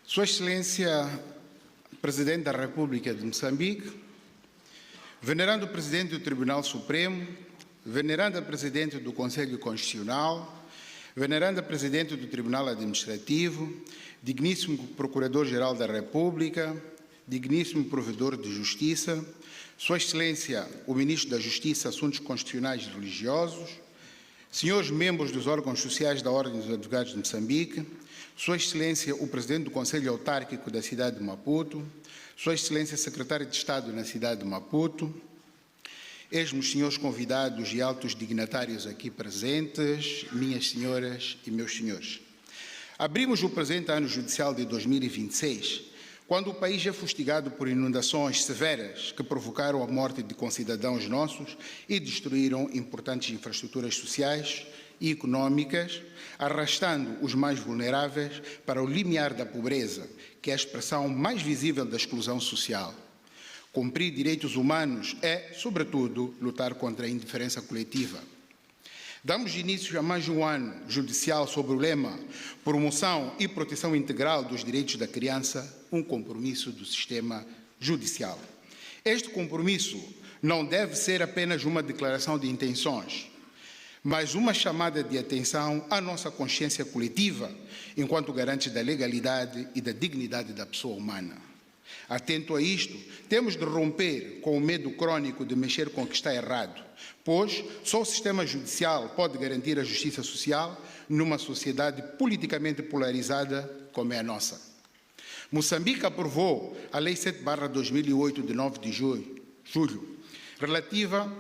Sua Excelência, Presidente da República de Moçambique, venerando Presidente do Tribunal Supremo, veneranda Presidente do Conselho Constitucional, veneranda Presidente do Tribunal Administrativo, digníssimo Procurador-Geral da República, digníssimo Provedor de Justiça, Sua Excelência, o Ministro da Justiça, Assuntos Constitucionais e Religiosos, senhores membros dos órgãos sociais da Ordem dos Advogados de Moçambique, Sua Excelência, o Presidente do Conselho Autárquico da cidade de Maputo, Sua Excelência, Secretário de Estado na cidade de Maputo, meus senhores convidados e altos dignatários aqui presentes, minhas senhoras e meus senhores. Abrimos o presente ano judicial de 2026, quando o país é fustigado por inundações severas que provocaram a morte de concidadãos nossos e destruíram importantes infraestruturas sociais e econômicas, arrastando os mais vulneráveis para o limiar da pobreza, que é a expressão mais visível da exclusão social. Cumprir direitos humanos é, sobretudo, lutar contra a indiferença coletiva. Damos início a mais de um ano judicial sob o lema Promoção e Proteção Integral dos Direitos da Criança, um compromisso do sistema judicial. Este compromisso não deve ser apenas uma declaração de intenções, mas uma chamada de atenção à nossa consciência coletiva, enquanto garantes da legalidade e da dignidade da pessoa humana. Atento a isto, temos de romper com o medo crônico de mexer com o que está errado, pois só o sistema judicial pode garantir a justiça social numa sociedade politicamente polarizada como é a nossa. Moçambique aprovou a Lei 7/2008, de 9 de julho, relativa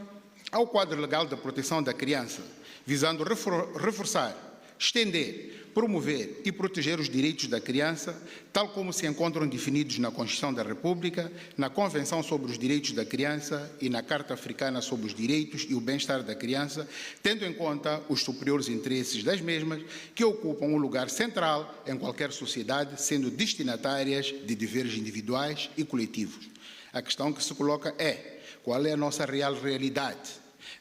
ao quadro legal da proteção da criança, visando reforçar, estender, promover e proteger os direitos da criança, tal como se encontram definidos na Constituição da República, na Convenção sobre os Direitos da Criança e na Carta Africana sobre os Direitos e o Bem-Estar da Criança, tendo em conta os superiores interesses das mesmas, que ocupam um lugar central em qualquer sociedade, sendo destinatárias de deveres individuais e coletivos. A questão que se coloca é: qual é a nossa real realidade?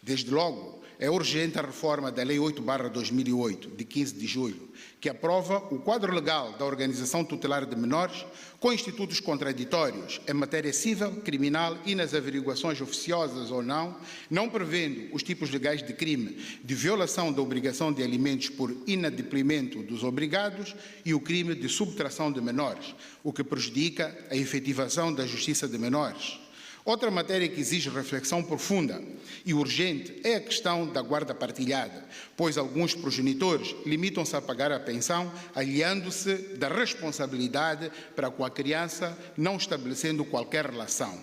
Desde logo, é urgente a reforma da Lei 8/2008, de 15 de julho, que aprova o quadro legal da Organização Tutelar de Menores com institutos contraditórios em matéria civil, criminal e nas averiguações oficiosas ou não prevendo os tipos legais de crime de violação da obrigação de alimentos por inadimplemento dos obrigados e o crime de subtração de menores, o que prejudica a efetivação da justiça de menores. Outra matéria que exige reflexão profunda e urgente é a questão da guarda partilhada, pois alguns progenitores limitam-se a pagar a pensão, aliando-se da responsabilidade para com a criança, não estabelecendo qualquer relação.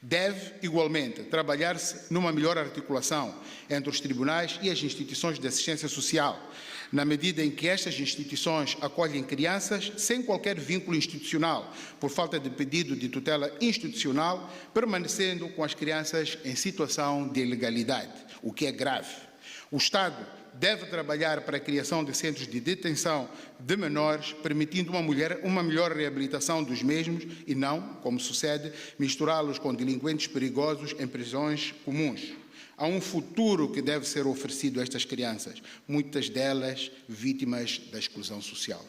Deve, igualmente, trabalhar-se numa melhor articulação entre os tribunais e as instituições de assistência social, na medida em que estas instituições acolhem crianças sem qualquer vínculo institucional, por falta de pedido de tutela institucional, permanecendo com as crianças em situação de ilegalidade, o que é grave. O Estado deve trabalhar para a criação de centros de detenção de menores, permitindo uma melhor reabilitação dos mesmos e não, como sucede, misturá-los com delinquentes perigosos em prisões comuns. Há um futuro que deve ser oferecido a estas crianças, muitas delas vítimas da exclusão social.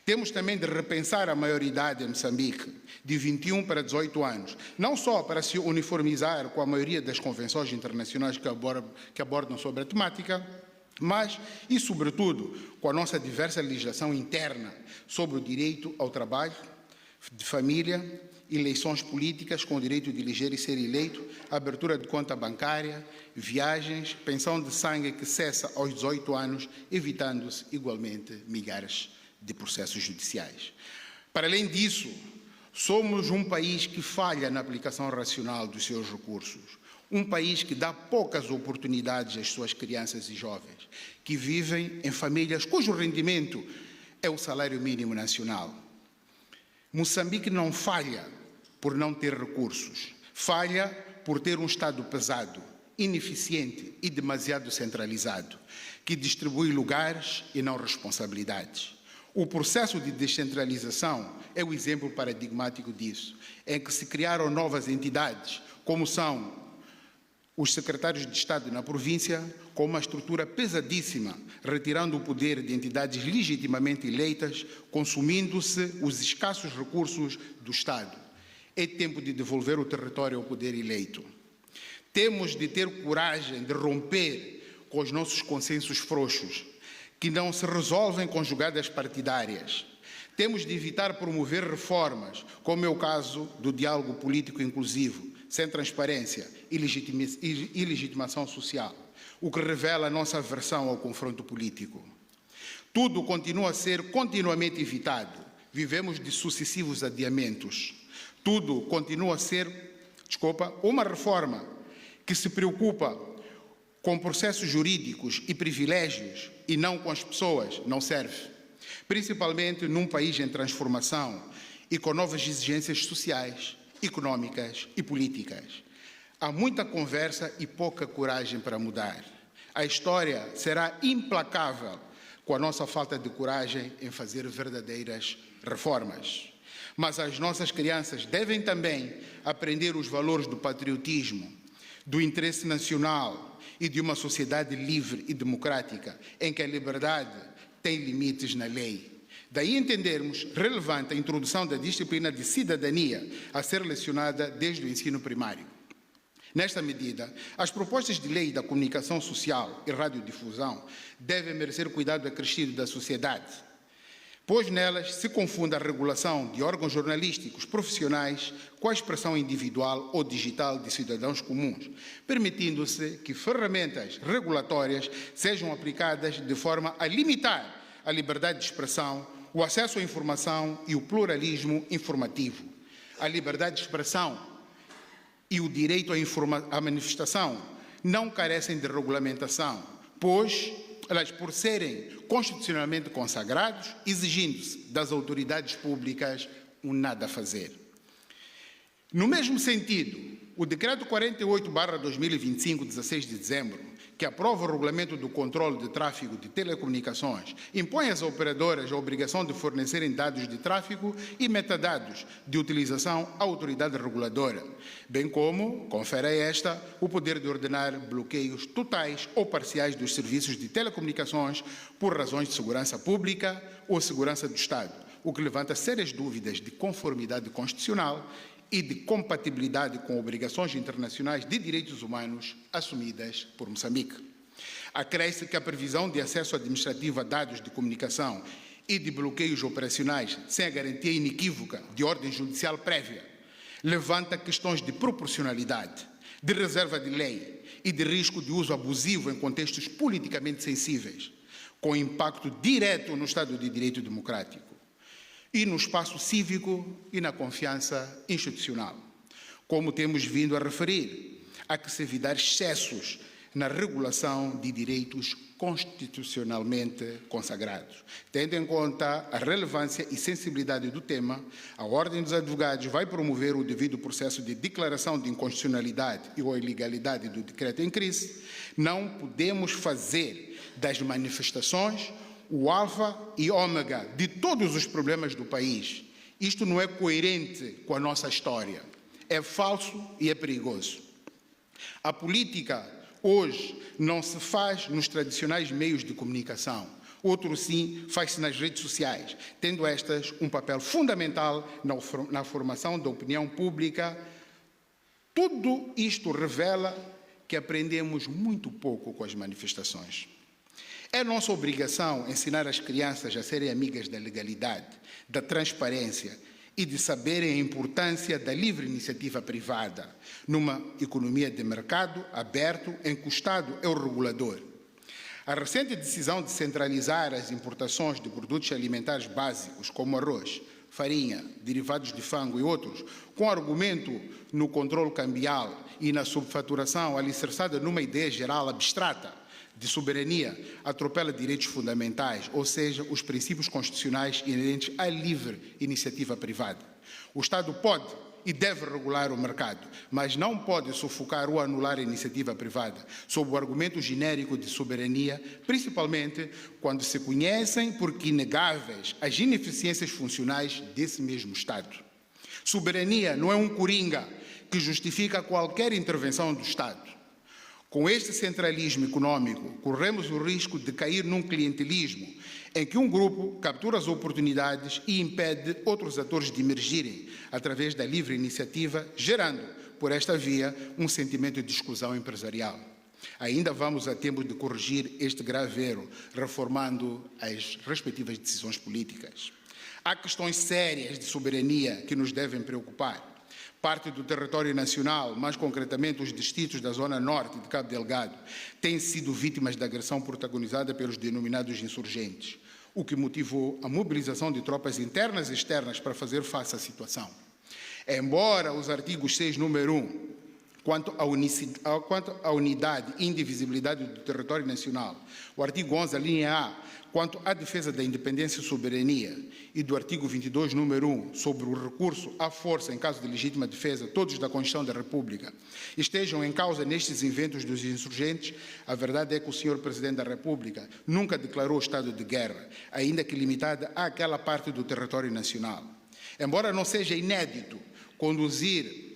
Temos também de repensar a maioridade em Moçambique, de 21 para 18 anos, não só para se uniformizar com a maioria das convenções internacionais que abordam sobre a temática, mas, e sobretudo, com a nossa diversa legislação interna sobre o direito ao trabalho, de família, eleições políticas com o direito de eleger e ser eleito, abertura de conta bancária, viagens, pensão de sangue que cessa aos 18 anos, evitando-se igualmente milhares de processos judiciais. Para além disso, somos um país que falha na aplicação racional dos seus recursos, um país que dá poucas oportunidades às suas crianças e jovens, que vivem em famílias cujo rendimento é o salário mínimo nacional. Moçambique não falha por não ter recursos, falha por ter um Estado pesado, ineficiente e demasiado centralizado, que distribui lugares e não responsabilidades. O processo de descentralização é o exemplo paradigmático disso, em que se criaram novas entidades, como são os secretários de Estado na província com uma estrutura pesadíssima, retirando o poder de entidades legitimamente eleitas, consumindo-se os escassos recursos do Estado. É tempo de devolver o território ao poder eleito. Temos de ter coragem de romper com os nossos consensos frouxos, que não se resolvem com jogadas partidárias. Temos de evitar promover reformas, como é o caso do diálogo político inclusivo, sem transparência e legitimação social, o que revela a nossa aversão ao confronto político. Tudo continua a ser continuamente evitado. Vivemos de sucessivos adiamentos. Tudo continua a ser, uma reforma que se preocupa com processos jurídicos e privilégios e não com as pessoas, não serve. Principalmente num país em transformação e com novas exigências sociais, económicas e políticas. Há muita conversa e pouca coragem para mudar. A história será implacável com a nossa falta de coragem em fazer verdadeiras reformas. Mas as nossas crianças devem também aprender os valores do patriotismo, do interesse nacional e de uma sociedade livre e democrática, em que a liberdade tem limites na lei. Daí entendermos relevante a introdução da disciplina de cidadania a ser lecionada desde o ensino primário. Nesta medida, as propostas de lei da comunicação social e radiodifusão devem merecer cuidado acrescido da sociedade, pois nelas se confunde a regulação de órgãos jornalísticos profissionais com a expressão individual ou digital de cidadãos comuns, permitindo-se que ferramentas regulatórias sejam aplicadas de forma a limitar a liberdade de expressão, o acesso à informação e o pluralismo informativo. A liberdade de expressão e o direito à manifestação não carecem de regulamentação, pois elas, por serem constitucionalmente consagrados, exigindo-se das autoridades públicas um nada a fazer. No mesmo sentido, o Decreto 48/2025, 16 de dezembro, que aprova o Regulamento do Controlo de Tráfego de Telecomunicações, impõe às operadoras a obrigação de fornecerem dados de tráfego e metadados de utilização à autoridade reguladora, bem como confere a esta o poder de ordenar bloqueios totais ou parciais dos serviços de telecomunicações por razões de segurança pública ou segurança do Estado, o que levanta sérias dúvidas de conformidade constitucional e de compatibilidade com obrigações internacionais de direitos humanos assumidas por Moçambique. Acresce que a previsão de acesso administrativo a dados de comunicação e de bloqueios operacionais sem a garantia inequívoca de ordem judicial prévia levanta questões de proporcionalidade, de reserva de lei e de risco de uso abusivo em contextos politicamente sensíveis, com impacto direto no Estado de Direito democrático e no espaço cívico e na confiança institucional. Como temos vindo a referir, há que se evitar excessos na regulação de direitos constitucionalmente consagrados. Tendo em conta a relevância e sensibilidade do tema, a Ordem dos Advogados vai promover o devido processo de declaração de inconstitucionalidade e ou ilegalidade do decreto em crise. Não podemos fazer das manifestações o alfa e ômega de todos os problemas do país. Isto não é coerente com a nossa história. É falso e é perigoso. A política hoje não se faz nos tradicionais meios de comunicação. Outro sim faz-se nas redes sociais, tendo estas um papel fundamental na formação da opinião pública. Tudo isto revela que aprendemos muito pouco com as manifestações. É nossa obrigação ensinar as crianças a serem amigas da legalidade, da transparência e de saberem a importância da livre iniciativa privada numa economia de mercado aberto em que o Estado é o regulador. A recente decisão de centralizar as importações de produtos alimentares básicos como arroz, farinha, derivados de frango e outros, com argumento no controle cambial e na subfaturação alicerçada numa ideia geral abstrata de soberania, atropela direitos fundamentais, ou seja, os princípios constitucionais inerentes à livre iniciativa privada. O Estado pode e deve regular o mercado, mas não pode sufocar ou anular a iniciativa privada, sob o argumento genérico de soberania, principalmente quando se conhecem por inegáveis as ineficiências funcionais desse mesmo Estado. Soberania não é um coringa que justifica qualquer intervenção do Estado. Com este centralismo econômico, corremos o risco de cair num clientelismo em que um grupo captura as oportunidades e impede outros atores de emergirem através da livre iniciativa, gerando, por esta via, um sentimento de exclusão empresarial. Ainda vamos a tempo de corrigir este grave erro, reformando as respectivas decisões políticas. Há questões sérias de soberania que nos devem preocupar. Parte do território nacional, mais concretamente os distritos da zona norte de Cabo Delgado, têm sido vítimas da agressão protagonizada pelos denominados insurgentes, o que motivou a mobilização de tropas internas e externas para fazer face à situação. Embora os artigos 6, número 1, quanto à unidade e indivisibilidade do território nacional, o artigo 11, a linha A, quanto à defesa da independência e soberania, e do artigo 22, número 1, sobre o recurso à força em caso de legítima defesa, todos da Constituição da República, estejam em causa nestes inventos dos insurgentes, a verdade é que o Sr. Presidente da República nunca declarou estado de guerra, ainda que limitada àquela parte do território nacional. Embora não seja inédito conduzir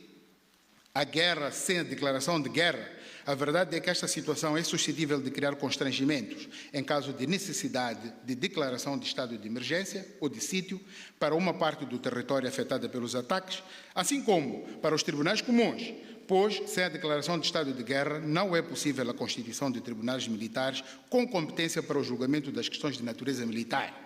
a guerra sem a declaração de guerra, a verdade é que esta situação é suscetível de criar constrangimentos em caso de necessidade de declaração de estado de emergência ou de sítio para uma parte do território afetada pelos ataques, assim como para os tribunais comuns, pois, sem a declaração de estado de guerra, não é possível a constituição de tribunais militares com competência para o julgamento das questões de natureza militar.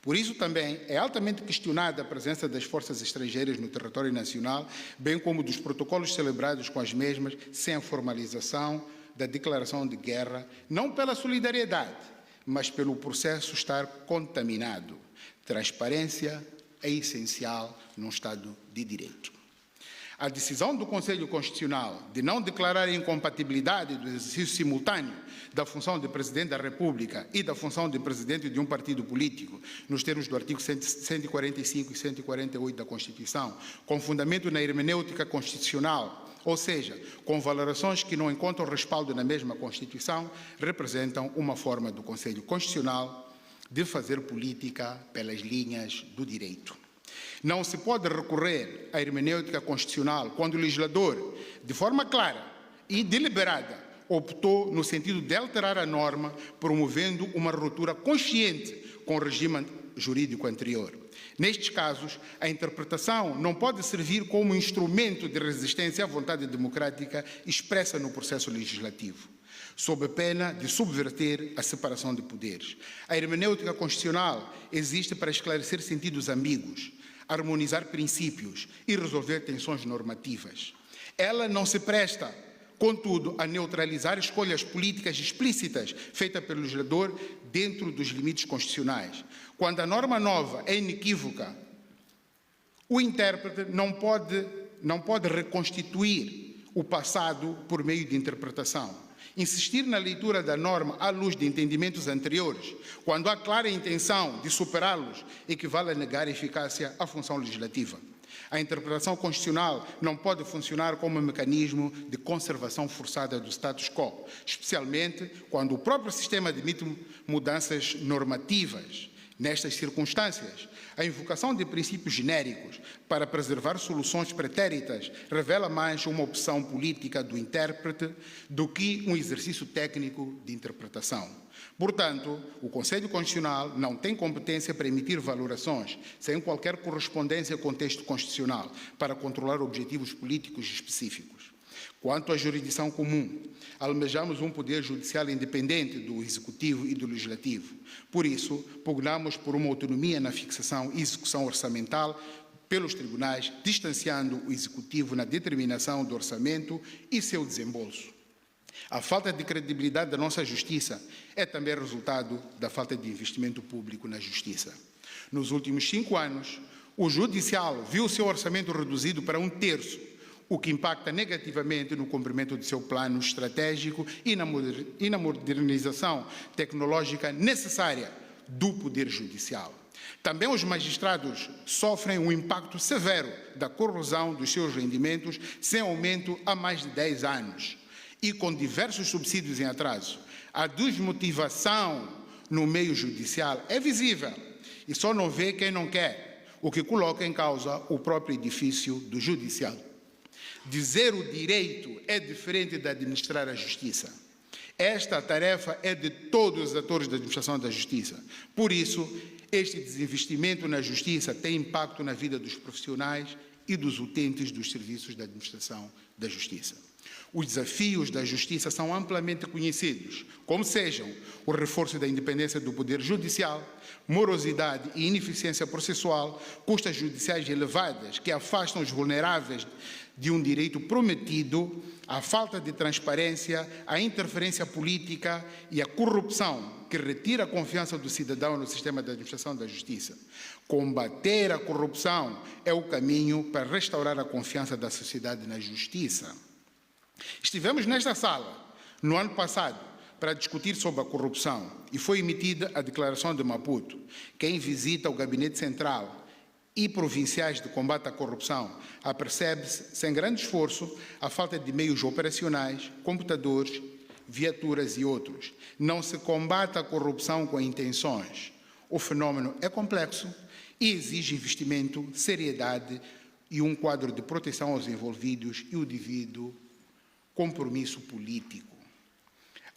Por isso também é altamente questionada a presença das forças estrangeiras no território nacional, bem como dos protocolos celebrados com as mesmas, sem a formalização da declaração de guerra, não pela solidariedade, mas pelo processo estar contaminado. Transparência é essencial num Estado de Direito. A decisão do Conselho Constitucional de não declarar a incompatibilidade do exercício simultâneo da função de Presidente da República e da função de Presidente de um partido político, nos termos do artigo 145 e 148 da Constituição, com fundamento na hermenêutica constitucional, ou seja, com valorações que não encontram respaldo na mesma Constituição, representam uma forma do Conselho Constitucional de fazer política pelas linhas do direito. Não se pode recorrer à hermenêutica constitucional quando o legislador, de forma clara e deliberada, optou no sentido de alterar a norma, promovendo uma ruptura consciente com o regime jurídico anterior. Nestes casos, a interpretação não pode servir como instrumento de resistência à vontade democrática expressa no processo legislativo, sob pena de subverter a separação de poderes. A hermenêutica constitucional existe para esclarecer sentidos ambíguos, harmonizar princípios e resolver tensões normativas. Ela não se presta, contudo, a neutralizar escolhas políticas explícitas feitas pelo legislador dentro dos limites constitucionais. Quando a norma nova é inequívoca, o intérprete não pode reconstituir o passado por meio de interpretação. Insistir na leitura da norma à luz de entendimentos anteriores, quando há clara intenção de superá-los, equivale a negar eficácia à função legislativa. A interpretação constitucional não pode funcionar como um mecanismo de conservação forçada do status quo, especialmente quando o próprio sistema admite mudanças normativas. Nestas circunstâncias, a invocação de princípios genéricos para preservar soluções pretéritas revela mais uma opção política do intérprete do que um exercício técnico de interpretação. Portanto, o Conselho Constitucional não tem competência para emitir valorações sem qualquer correspondência com o texto constitucional para controlar objetivos políticos específicos. Quanto à jurisdição comum, almejamos um poder judicial independente do Executivo e do Legislativo. Por isso, pugnamos por uma autonomia na fixação e execução orçamental pelos tribunais, distanciando o Executivo na determinação do orçamento e seu desembolso. A falta de credibilidade da nossa Justiça é também resultado da falta de investimento público na Justiça. Nos últimos 5 anos, o Judicial viu seu orçamento reduzido para 1/3, o que impacta negativamente no cumprimento de seu plano estratégico e na modernização tecnológica necessária do Poder Judicial. Também os magistrados sofrem um impacto severo da corrosão dos seus rendimentos sem aumento há mais de 10 anos e com diversos subsídios em atraso. A desmotivação no meio judicial é visível e só não vê quem não quer, o que coloca em causa o próprio edifício do Judicial. Dizer o direito é diferente de administrar a justiça. Esta tarefa é de todos os atores da administração da justiça. Por isso, este desinvestimento na justiça tem impacto na vida dos profissionais e dos utentes dos serviços da administração da justiça. Os desafios da justiça são amplamente conhecidos, como sejam o reforço da independência do poder judicial, morosidade e ineficiência processual, custas judiciais elevadas que afastam os vulneráveis de um direito prometido, a falta de transparência, a interferência política e a corrupção que retira a confiança do cidadão no sistema de administração da justiça. Combater a corrupção é o caminho para restaurar a confiança da sociedade na justiça. Estivemos nesta sala no ano passado para discutir sobre a corrupção e foi emitida a Declaração de Maputo. Quem visita o Gabinete Central e provinciais de combate à corrupção apercebe-se, sem grande esforço, a falta de meios operacionais, computadores, viaturas e outros. Não se combate a corrupção com intenções. O fenômeno é complexo e exige investimento, seriedade e um quadro de proteção aos envolvidos e o devido compromisso político.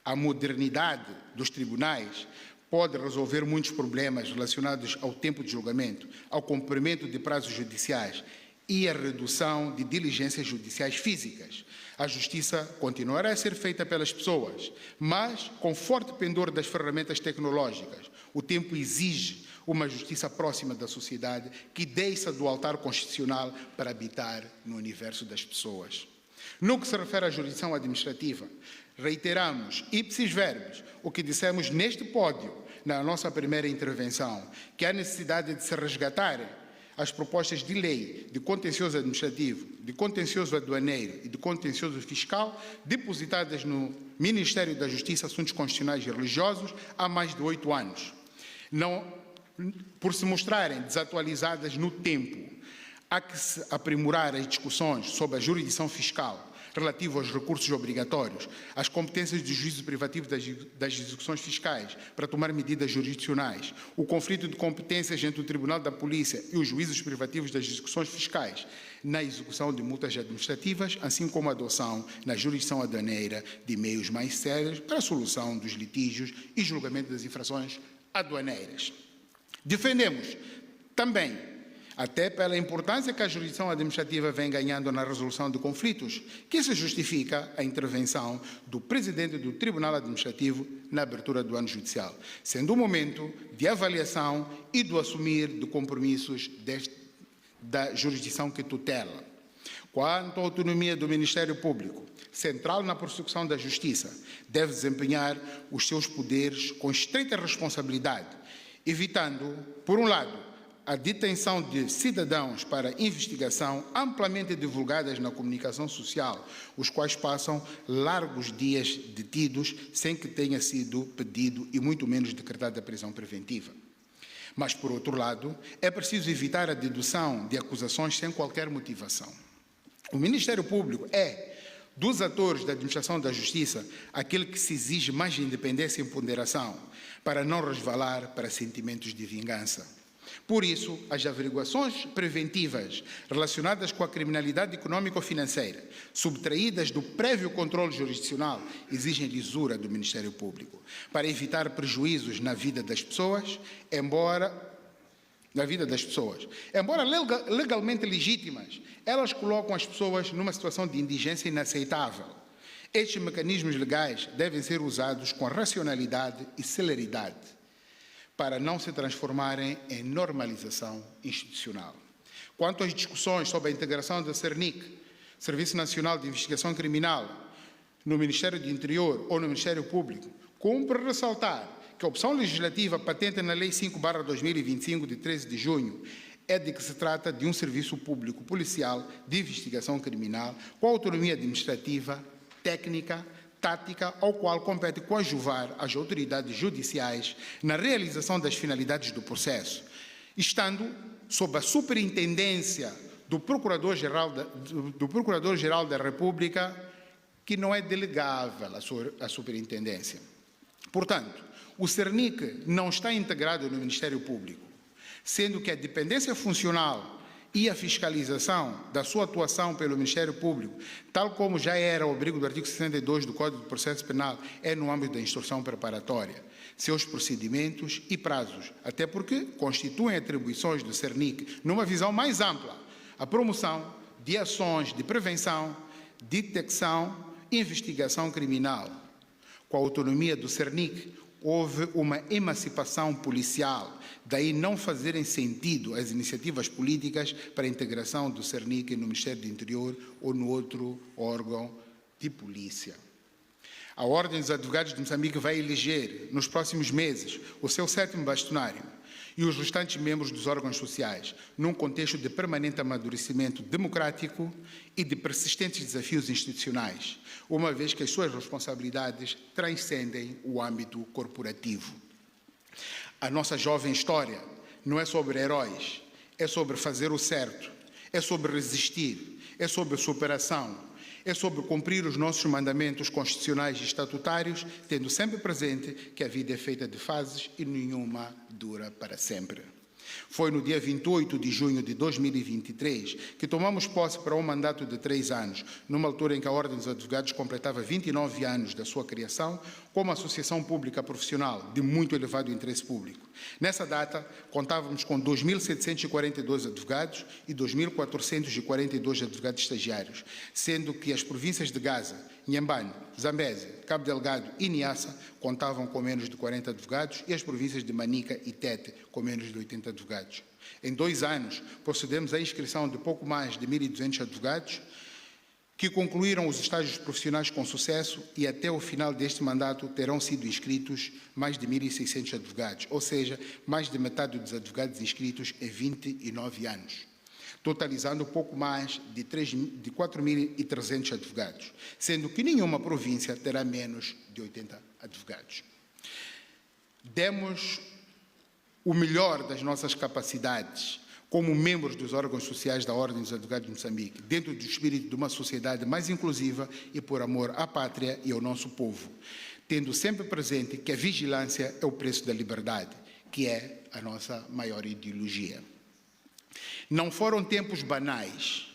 A modernidade dos tribunais pode resolver muitos problemas relacionados ao tempo de julgamento, ao cumprimento de prazos judiciais e à redução de diligências judiciais físicas. A justiça continuará a ser feita pelas pessoas, mas com forte pendor das ferramentas tecnológicas. O tempo exige uma justiça próxima da sociedade que desça do altar constitucional para habitar no universo das pessoas. No que se refere à jurisdição administrativa, reiteramos, ipsis verbis, o que dissemos neste pódio, na nossa primeira intervenção, que há necessidade de se resgatarem as propostas de lei de contencioso administrativo, de contencioso aduaneiro e de contencioso fiscal depositadas no Ministério da Justiça, Assuntos Constitucionais e Religiosos há mais de 8 anos. Por se mostrarem desatualizadas no tempo, há que se aprimorar as discussões sobre a jurisdição fiscal relativo aos recursos obrigatórios, às competências de juízo privativo das execuções fiscais para tomar medidas jurisdicionais, o conflito de competências entre o Tribunal da Polícia e os juízos privativos das execuções fiscais na execução de multas administrativas, assim como a adoção na jurisdição aduaneira de meios mais sérios para a solução dos litígios e julgamento das infrações aduaneiras. Defendemos também, até pela importância que a jurisdição administrativa vem ganhando na resolução de conflitos, que se justifica a intervenção do Presidente do Tribunal Administrativo na abertura do ano judicial, sendo o momento de avaliação e do assumir de compromissos da jurisdição que tutela. Quanto à autonomia do Ministério Público, central na prossecução da justiça, deve desempenhar os seus poderes com estreita responsabilidade, evitando, por um lado, a detenção de cidadãos para investigação amplamente divulgadas na comunicação social, os quais passam largos dias detidos sem que tenha sido pedido e muito menos decretada a prisão preventiva. Mas, por outro lado, é preciso evitar a dedução de acusações sem qualquer motivação. O Ministério Público é, dos atores da administração da justiça, aquele que se exige mais independência e ponderação, para não resvalar para sentimentos de vingança. Por isso, as averiguações preventivas relacionadas com a criminalidade econômico-financeira, subtraídas do prévio controle jurisdicional, exigem lisura do Ministério Público, para evitar prejuízos na vida das pessoas, embora legalmente legítimas, elas colocam as pessoas numa situação de indigência inaceitável. Estes mecanismos legais devem ser usados com racionalidade e celeridade, para não se transformarem em normalização institucional. Quanto às discussões sobre a integração da CERNIC, Serviço Nacional de Investigação Criminal, no Ministério do Interior ou no Ministério Público, cumpre ressaltar que a opção legislativa patente na Lei 5/2025, de 13 de junho, é de que se trata de um serviço público policial de investigação criminal com autonomia administrativa, técnica, tática, ao qual compete coadjuvar as autoridades judiciais na realização das finalidades do processo, estando sob a superintendência do Procurador-Geral da República, que não é delegável a superintendência. Portanto, o CERNIC não está integrado no Ministério Público, sendo que a dependência funcional e a fiscalização da sua atuação pelo Ministério Público, tal como já era o abrigo do artigo 62 do Código de Processo Penal, é no âmbito da instrução preparatória, seus procedimentos e prazos, até porque constituem atribuições do CERNIC, numa visão mais ampla, a promoção de ações de prevenção, detecção e investigação criminal. Com a autonomia do CERNIC, houve uma emancipação policial, daí não fazerem sentido as iniciativas políticas para a integração do CERNIC no Ministério do Interior ou no outro órgão de polícia. A Ordem dos Advogados de Moçambique vai eleger, nos próximos meses, o seu 7º bastonário e os restantes membros dos órgãos sociais, num contexto de permanente amadurecimento democrático e de persistentes desafios institucionais, uma vez que as suas responsabilidades transcendem o âmbito corporativo. A nossa jovem história não é sobre heróis, é sobre fazer o certo, é sobre resistir, é sobre superação, é sobre cumprir os nossos mandamentos constitucionais e estatutários, tendo sempre presente que a vida é feita de fases e nenhuma dura para sempre. Foi no dia 28 de junho de 2023 que tomamos posse para um mandato de 3 anos, numa altura em que a Ordem dos Advogados completava 29 anos da sua criação, como associação pública profissional de muito elevado interesse público. Nessa data, contávamos com 2.742 advogados e 2.442 advogados estagiários, sendo que as províncias de Gaza, Inhambane, Zambésia, Cabo Delgado e Niassa contavam com menos de 40 advogados e as províncias de Manica e Tete com menos de 80 advogados. Em 2 anos, procedemos à inscrição de pouco mais de 1.200 advogados que concluíram os estágios profissionais com sucesso e até o final deste mandato terão sido inscritos mais de 1.600 advogados, ou seja, mais de metade dos advogados inscritos em 29 anos, totalizando pouco mais de 4.300 advogados, sendo que nenhuma província terá menos de 80 advogados. Demos o melhor das nossas capacidades como membros dos órgãos sociais da Ordem dos Advogados de Moçambique, dentro do espírito de uma sociedade mais inclusiva e por amor à pátria e ao nosso povo, tendo sempre presente que a vigilância é o preço da liberdade, que é a nossa maior ideologia. Não foram tempos banais.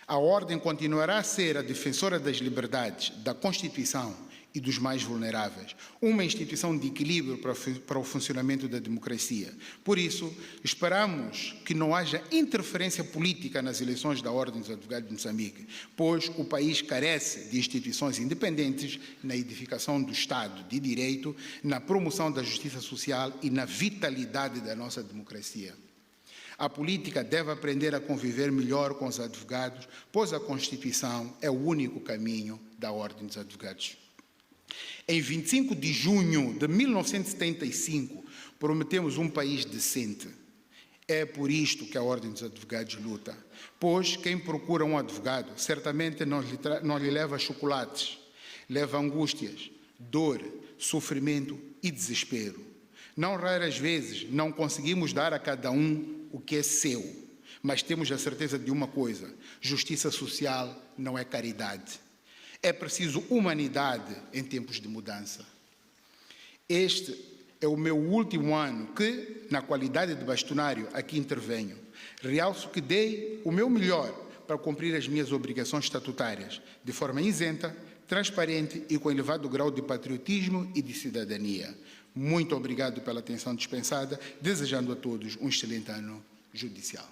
A Ordem continuará a ser a defensora das liberdades, da Constituição e dos mais vulneráveis, uma instituição de equilíbrio para o funcionamento da democracia. Por isso, esperamos que não haja interferência política nas eleições da Ordem dos Advogados de Moçambique, pois o país carece de instituições independentes na edificação do Estado de Direito, na promoção da justiça social e na vitalidade da nossa democracia. A política deve aprender a conviver melhor com os advogados, pois a Constituição é o único caminho da Ordem dos Advogados. Em 25 de junho de 1975, prometemos um país decente. É por isto que a Ordem dos Advogados luta, pois quem procura um advogado certamente não lhe leva chocolates, leva angústias, dor, sofrimento e desespero. Não raras vezes não conseguimos dar a cada um o que é seu, mas temos a certeza de uma coisa: justiça social não é caridade. É preciso humanidade em tempos de mudança. Este é o meu último ano que, na qualidade de bastonário, aqui intervenho. Realço que dei o meu melhor para cumprir as minhas obrigações estatutárias, de forma isenta, transparente e com elevado grau de patriotismo e de cidadania. Muito obrigado pela atenção dispensada, desejando a todos um excelente ano judicial.